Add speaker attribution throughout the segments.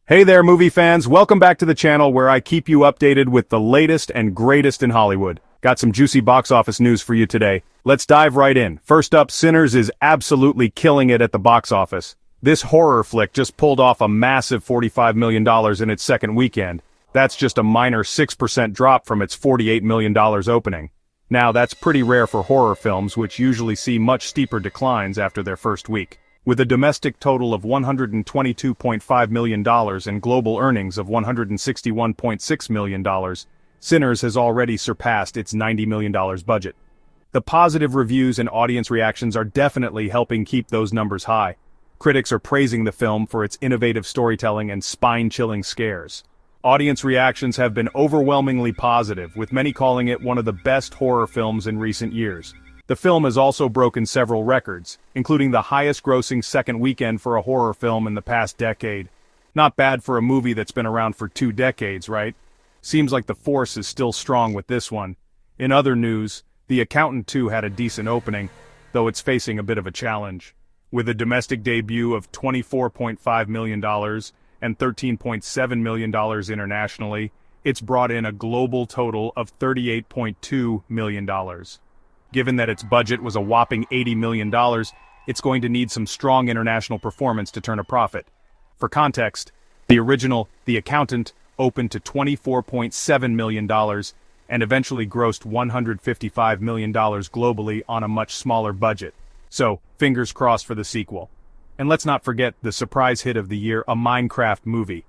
Speaker 1: Hey there, movie fans. Welcome back to the channel where I keep you updated with the latest and greatest in Hollywood. Got some juicy box office news for you today. Let's dive right in. First up, Sinners is absolutely killing it at the box office. This horror flick just pulled off a massive $45 million in its second weekend. That's just a minor 6% drop from its $48 million opening. Now, that's pretty rare for horror films, which usually see much steeper declines after their first week. With a domestic total of $122.5 million and global earnings of $161.6 million, Sinners has already surpassed its $90 million budget. The positive reviews and audience reactions are definitely helping keep those numbers high. Critics are praising the film for its innovative storytelling and spine-chilling scares. Audience reactions have been overwhelmingly positive, with many calling it one of the best horror films in recent years. The film has also broken several records, including the highest-grossing second weekend for a horror film in the past decade. Not bad for a movie that's been around for 2 decades, right? Seems like the force is still strong with this one. In other news, The Accountant 2 had a decent opening, though it's facing a bit of a challenge. With a domestic debut of $24.5 million and $13.7 million internationally, it's brought in a global total of $38.2 million. Given that its budget was a whopping $80 million, it's going to need some strong international performance to turn a profit. For context, the original The Accountant opened to $24.7 million and eventually grossed $155 million globally on a much smaller budget. So, fingers crossed for the sequel. And let's not forget the surprise hit of the year, a Minecraft movie.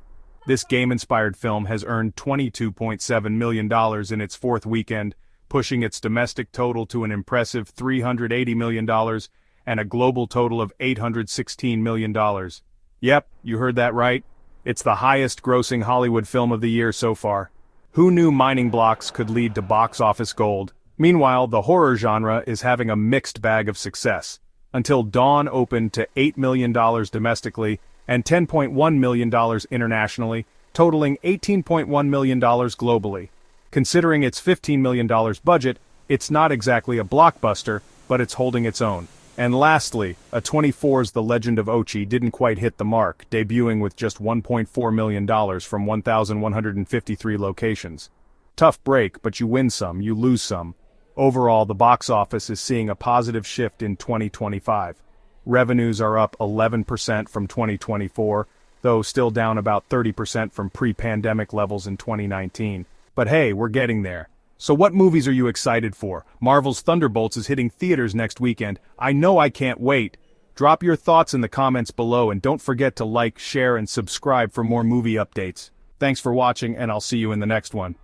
Speaker 1: This game-inspired film has earned $22.7 million in its fourth weekend, pushing its domestic total to an impressive $380 million and a global total of $816 million. Yep, you heard that right. It's the highest-grossing Hollywood film of the year so far. Who knew mining blocks could lead to box office gold? Meanwhile, the horror genre is having a mixed bag of success. Until Dawn opened to $8 million domestically and $10.1 million internationally, totaling $18.1 million globally. Considering its $15 million budget, it's not exactly a blockbuster, but it's holding its own. And lastly, A24's The Legend of Ochi didn't quite hit the mark, debuting with just $1.4 million from 1,153 locations. Tough break, but you win some, you lose some. Overall, the box office is seeing a positive shift in 2025. Revenues are up 11% from 2024, though still down about 30% from pre-pandemic levels in 2019. But hey, we're getting there. So what movies are you excited for? Marvel's Thunderbolts is hitting theaters next weekend. I know I can't wait. Drop your thoughts in the comments below and don't forget to like, share, and subscribe for more movie updates. Thanks for watching, and I'll see you in the next one.